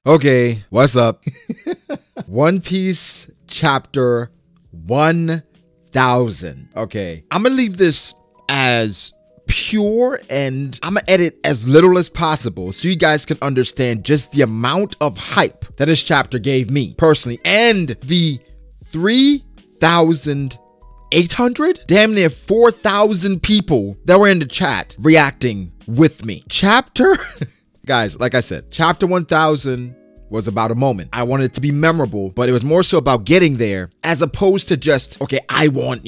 Okay, what's up? One Piece chapter 1000. Okay, I'm gonna leave this as pure and I'm gonna edit as little as possible so you guys can understand just the amount of hype that this chapter gave me personally, and the 3,800, damn near 4,000 people that were in the chat reacting with me. Chapter, guys, like I said, chapter 1000 was about a moment. I wanted it to be memorable, but it was more so about getting there as opposed to just, okay, I want,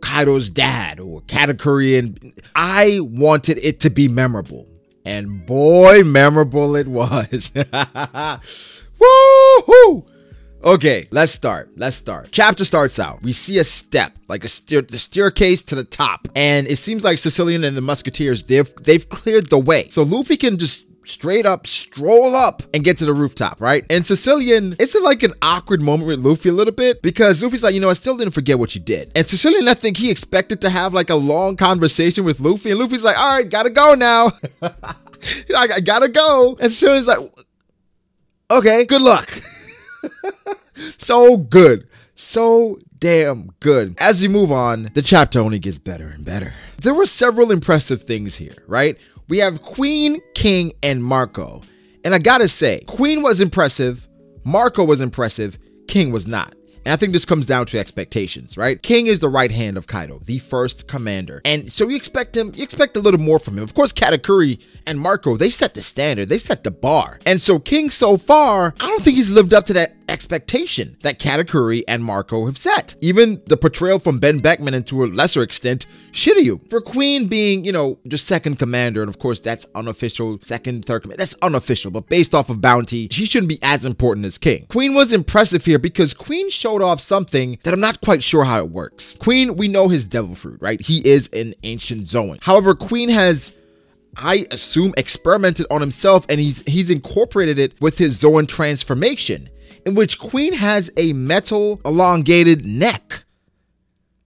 Kaido's dad or Katakuri, and I wanted it to be memorable. And boy, memorable it was. Woo-hoo! Okay, let's start. Chapter starts out. We see a step, like the staircase to the top. And it seems like Sicilian and the Musketeers, they've cleared the way. So Luffy can just straight up stroll up and get to the rooftop, right? And Sicilian, it's like an awkward moment with Luffy a little bit because Luffy's like, I still didn't forget what you did. And Sicilian, I think he expected to have like a long conversation with Luffy, and Luffy's like, all right, gotta go now. I gotta go. And Sicilian's like, okay, good luck. So good. So damn good. As we move on, the chapter only gets better and better. There were several impressive things here, right? We have Queen, King, and Marco. And I gotta say, Queen was impressive, Marco was impressive, King was not. And I think this comes down to expectations, right? King is the right hand of Kaido, the first commander. And so you expect a little more from him. Of course, Katakuri and Marco, they set the standard, they set the bar. And so King so far, I don't think he's lived up to that expectation that Katakuri and Marco have set. Even the portrayal from Ben Beckman, and to a lesser extent, Shiryu. For Queen being, just second commander, and of course that's unofficial, second, third commander, that's unofficial, but based off of bounty, she shouldn't be as important as King. Queen was impressive here because Queen showed off something that I'm not quite sure how it works. Queen, we know his devil fruit, right? He is an ancient Zoan. However, Queen has, I assume, experimented on himself, and he's incorporated it with his Zoan transformation, in which Queen has a metal elongated neck.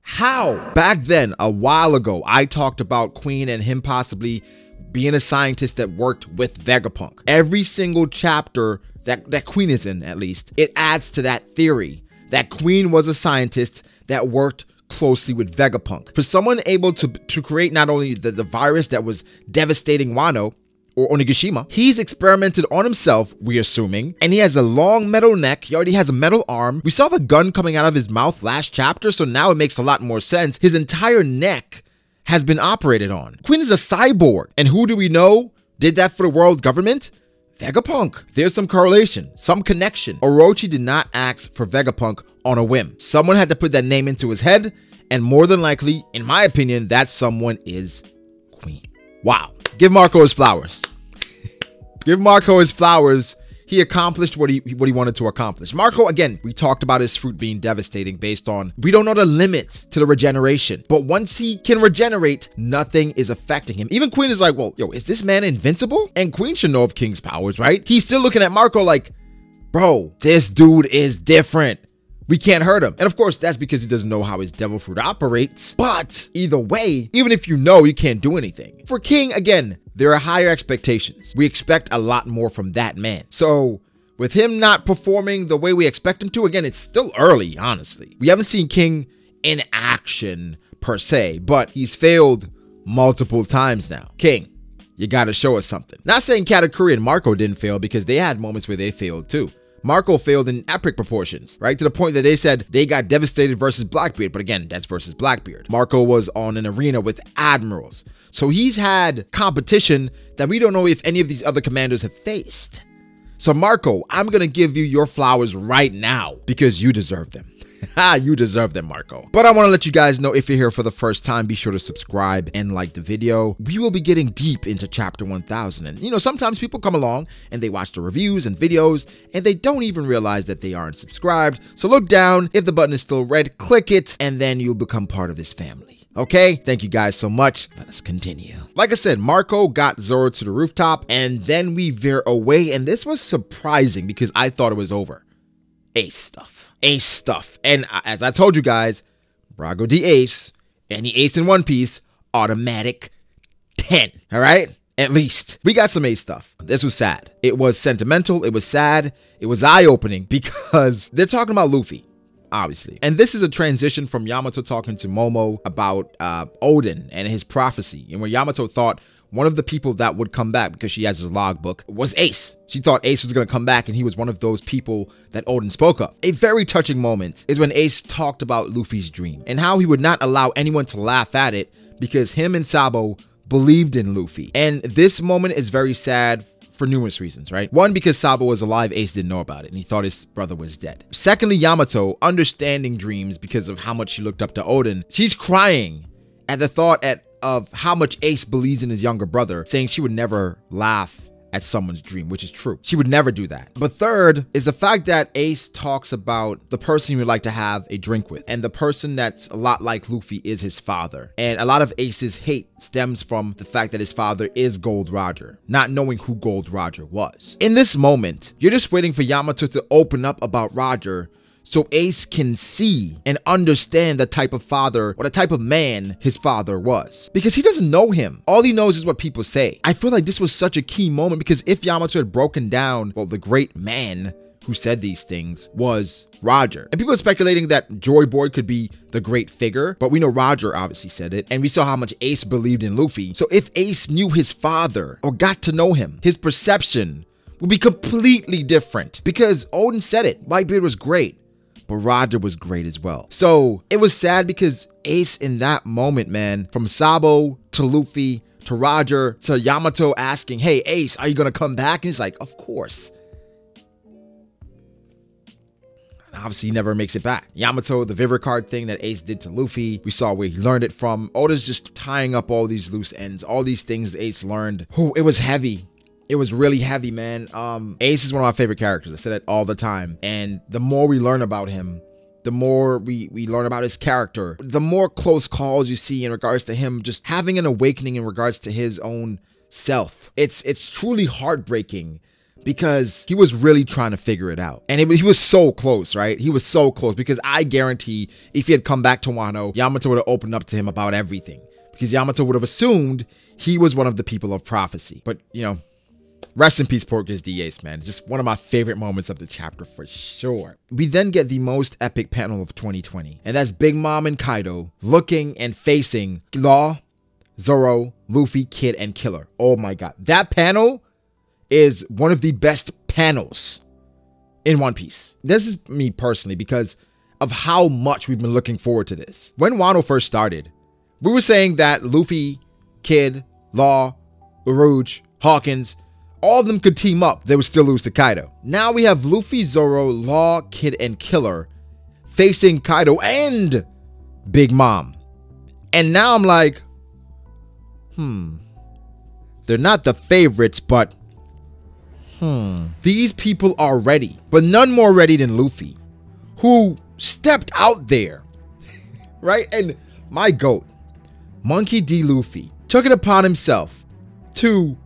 How? Back then, a while ago, I talked about Queen and him possibly being a scientist that worked with Vegapunk. Every single chapter that Queen is in, at least, it adds to that theory that Queen was a scientist that worked closely with Vegapunk. For someone able to create not only the virus that was devastating Wano, or Onigashima, he's experimented on himself, we're assuming, and he has a long metal neck. He already has a metal arm. We saw the gun coming out of his mouth last chapter, so now it makes a lot more sense. His entire neck has been operated on. Queen is a cyborg, and who do we know did that for the world government? Vegapunk. There's some correlation, some connection. Orochi did not ask for Vegapunk on a whim. Someone had to put that name into his head, and more than likely, in my opinion, that someone is Queen. Wow. Give Marco his flowers. Give Marco his flowers. He accomplished what he wanted to accomplish. Marco, again, we talked about his fruit being devastating based on, we don't know the limits to the regeneration. But once he can regenerate, nothing is affecting him. Even Queen is like, well, is this man invincible? And Queen should know of King's powers, right? He's still looking at Marco like, bro, this dude is different. We can't hurt him. And of course, that's because he doesn't know how his devil fruit operates. But either way, even if you know, you can't do anything. For King, again, there are higher expectations. We expect a lot more from that man. So with him not performing the way we expect him to, again, it's still early, honestly. We haven't seen King in action per se, but he's failed multiple times now. King, you gotta show us something. Not saying Katakuri and Marco didn't fail, because they had moments where they failed too. Marco failed in epic proportions, right? To the point that they said they got devastated versus Blackbeard. But again, that's versus Blackbeard. Marco was on an arena with admirals. So he's had competition that we don't know if any of these other commanders have faced. So Marco, I'm going to give you your flowers right now because you deserve them. You deserve them, Marco. But I want to let you guys know, if you're here for the first time, be sure to subscribe and like the video. We will be getting deep into chapter 1000. And sometimes people come along and they watch the reviews and videos and they don't even realize that they aren't subscribed. So look down. If the button is still red, click it, and then you'll become part of this family. Okay, thank you guys so much. Let us continue. Like I said, Marco got Zoro to the rooftop, and then we veer away, and this was surprising because I thought it was over. Ace stuff. And as I told you guys, Brago the ace, any ace in One Piece, automatic 10. All right? At least. We got some Ace stuff. This was sad. It was sentimental. It was sad. It was eye-opening because they're talking about Luffy, obviously. And this is a transition from Yamato talking to Momo about Oden and his prophecy, and where Yamato thought one of the people that would come back, because she has his logbook, was Ace. She thought Ace was going to come back, and he was one of those people that Oden spoke of. A very touching moment is when Ace talked about Luffy's dream and how he would not allow anyone to laugh at it because him and Sabo believed in Luffy. And this moment is very sad for numerous reasons, right? One, because Sabo was alive, Ace didn't know about it, and he thought his brother was dead. Secondly, Yamato, understanding dreams because of how much she looked up to Oden, she's crying at the thought of how much Ace believes in his younger brother, saying she would never laugh at someone's dream, which is true. She would never do that. But third is the fact that Ace talks about the person he would like to have a drink with, and the person that's a lot like Luffy is his father. And a lot of Ace's hate stems from the fact that his father is Gold Roger, not knowing who Gold Roger was. In this moment, you're just waiting for Yamato to open up about Roger so Ace can see and understand the type of father or the type of man his father was. Because he doesn't know him. All he knows is what people say. I feel like this was such a key moment because if Yamato had broken down, well, the great man who said these things was Roger. And people are speculating that Joy Boy could be the great figure, but we know Roger obviously said it, and we saw how much Ace believed in Luffy. So if Ace knew his father or got to know him, his perception would be completely different because Oden said it. Whitebeard was great, but Roger was great as well. So it was sad because Ace in that moment, man, from Sabo to Luffy to Roger to Yamato asking, hey, Ace, are you going to come back? And he's like, of course. And obviously he never makes it back. Yamato, the Vivre card thing that Ace did to Luffy, we saw where he learned it from. Oda's just tying up all these loose ends, all these things Ace learned. Ooh, it was heavy. It was really heavy, man. Ace is one of my favorite characters. I say that all the time. And the more we learn about him, the more we learn about his character, the more close calls you see in regards to him just having an awakening in regards to his own self. It's truly heartbreaking because he was really trying to figure it out. And he was so close, right? He was so close because I guarantee if he had come bace to Wano, Yamato would have opened up to him about everything because Yamato would have assumed he was one of the people of prophecy. But, you know, rest in peace, Porky's D.A.'s, man. Just one of my favorite moments of the chapter for sure. We then get the most epic panel of 2020. And that's Big Mom and Kaido looking and facing Law, Zoro, Luffy, Kid, and Killer. Oh my god. That panel is one of the best panels in One Piece. This is me personally because of how much we've been looking forward to this. When Wano first started, we were saying that Luffy, Kid, Law, Urouge, Hawkins, all of them could team up, they would still lose to Kaido. Now we have Luffy, Zoro, Law, Kid, and Killer facing Kaido and Big Mom. And now I'm like, they're not the favorites, but these people are ready. But none more ready than Luffy, who stepped out there, right? And my GOAT, Monkey D. Luffy, took it upon himself to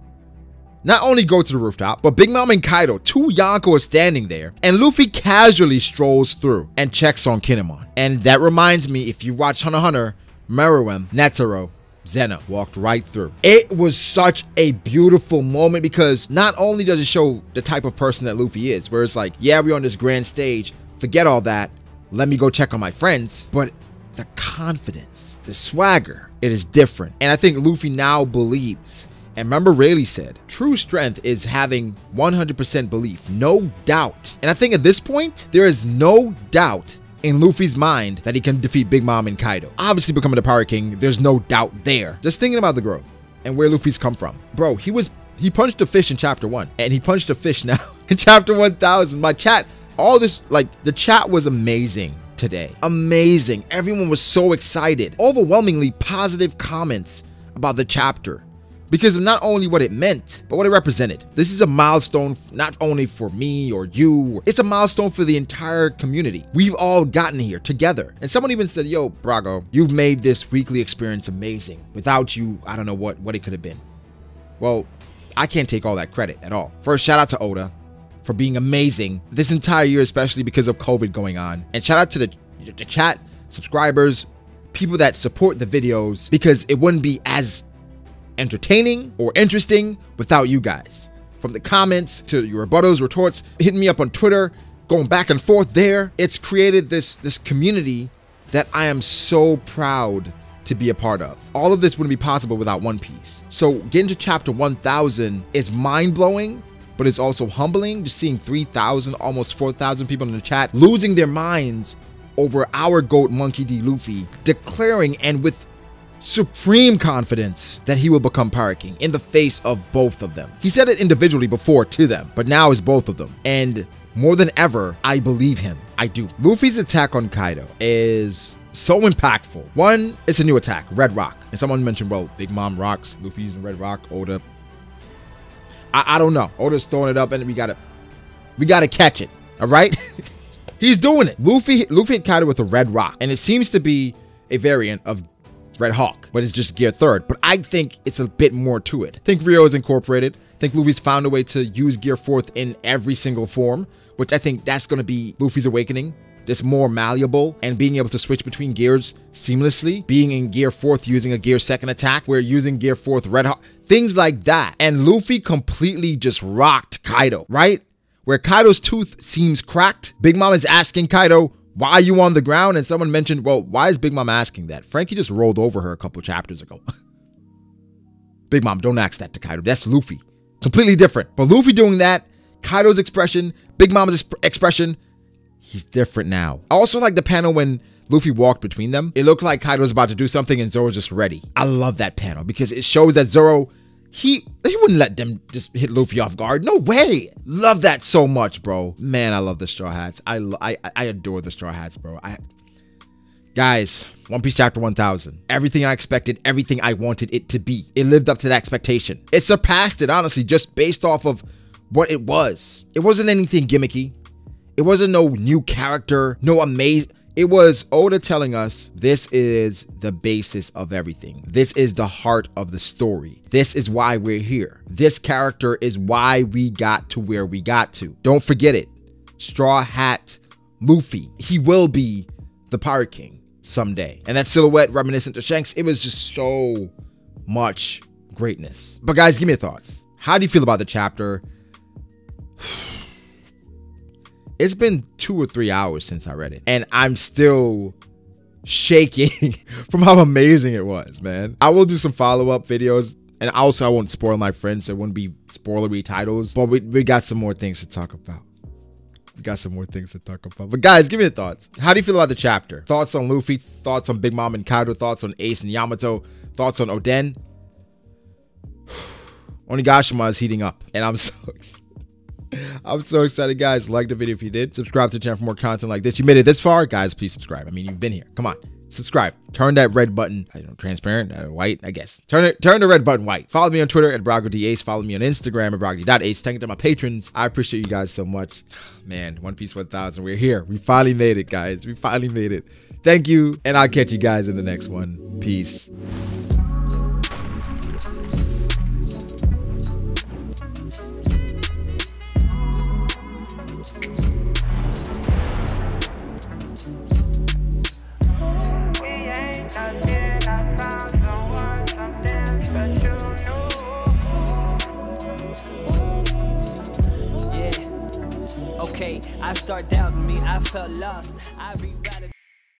not only go to the rooftop, but Big Mom and Kaido, two Yonko, are standing there, and Luffy casually strolls through and checks on Kinemon. And that reminds me, if you watch Hunter x Hunter, Meruem, Netero, Zena walked right through. It was such a beautiful moment because not only does it show the type of person that Luffy is, where it's like, yeah, we're on this grand stage, forget all that, let me go check on my friends, but the confidence, the swagger, it is different. And I think Luffy now believes. And remember, Rayleigh said, true strength is having 100% belief, no doubt. And I think at this point, there is no doubt in Luffy's mind that he can defeat Big Mom and Kaido. Obviously, becoming the Pirate King, there's no doubt there. Just thinking about the growth and where Luffy's come from. Bro, he punched a fish in chapter 1, and he punched a fish now in chapter 1000. My chat, all this, like, the chat was amazing today. Amazing. Everyone was so excited. Overwhelmingly positive comments about the chapter, because of not only what it meant, but what it represented. This is a milestone not only for me or you, it's a milestone for the entire community. We've all gotten here together. And someone even said, yo, Brago, you've made this weekly experience amazing. Without you, I don't know what it could have been. Well, I can't take all that credit at all. First, shout out to Oda for being amazing this entire year, especially because of COVID going on. And shout out to the chat, subscribers, people that support the videos, because it wouldn't be as entertaining or interesting without you guys. From the comments to your rebuttals, retorts, hitting me up on Twitter, going back and forth there. It's created this community that I am so proud to be a part of. All of this wouldn't be possible without One Piece. So getting to chapter 1000 is mind-blowing, but it's also humbling. Just seeing 3,000, almost 4,000 people in the chat losing their minds over our GOAT Monkey D. Luffy, declaring and with supreme confidence that he will become Pirate King in the face of both of them. He said it individually before to them, but now it's both of them. And more than ever, I believe him. I do. Luffy's attack on Kaido is so impactful. One, it's a new attack, Red Rock. And someone mentioned, well, Big Mom rocks, Luffy using Red Rock, Oda. I don't know. Oda's throwing it up and we gotta catch it. All right? He's doing it. Luffy hit Kaido with a Red Rock, and it seems to be a variant of Red Hawk, but it's just Gear 3rd. But I think it's a bit more to it. I think Rio is incorporated. I think Luffy's found a way to use Gear 4th in every single form, which I think that's going to be Luffy's awakening. Just more malleable and being able to switch between gears seamlessly. Being in Gear 4th using a Gear 2nd attack, where using Gear 4th Red Hawk, things like that. And Luffy completely just rocked Kaido, right? Where Kaido's tooth seems cracked. Big Mom is asking Kaido, why are you on the ground? And someone mentioned, well, why is Big Mom asking that? Frankie just rolled over her a couple of chapters ago. Big Mom, don't ask that to Kaido. That's Luffy. Completely different. But Luffy doing that, Kaido's expression, Big Mom's expression, he's different now. I also like the panel when Luffy walked between them. It looked like Kaido was about to do something and Zoro's just ready. I love that panel because it shows that Zoro, he wouldn't let them just hit Luffy off guard. No way. Love that so much, bro. Man, I love the Straw Hats. I adore the Straw Hats, bro. Guys, One Piece chapter 1000. Everything I expected, everything I wanted it to be. It lived up to that expectation. It surpassed it, honestly, just based off of what it was. It wasn't anything gimmicky. It wasn't no new character, no amazing. It was Oda telling us this is the basis of everything. This is the heart of the story. This is why we're here. This character is why we got to where we got to. Don't forget it. Straw Hat Luffy. He will be the Pirate King someday. And that silhouette reminiscent to Shanks, it was just so much greatness. But guys, give me your thoughts. How do you feel about the chapter? It's been 2 or 3 hours since I read it, and I'm still shaking from how amazing it was, man. I will do some follow-up videos, and also I won't spoil my friends, so it wouldn't be spoilery titles, but we got some more things to talk about. But guys, give me your thoughts. How do you feel about the chapter? Thoughts on Luffy, thoughts on Big Mom and Kaido, thoughts on Ace and Yamato, thoughts on Oden. Onigashima is heating up, and I'm so excited. I'm so excited, guys. Like the video if you did. Subscribe to the channel for more content like this. You made it this far, guys. Please subscribe. I mean, you've been here. Come on, subscribe. Turn that red button, transparent, white, I guess. Turn the red button white. Follow me on Twitter at BroggoDAce. Follow me on Instagram at BroggoD.Ace. Thank you to my patrons. I appreciate you guys so much. Man, One Piece 1000. We're here. We finally made it, guys. We finally made it. Thank you, and I'll catch you guys in the next one. Peace. I start doubting me, I felt lost. I rewrite it.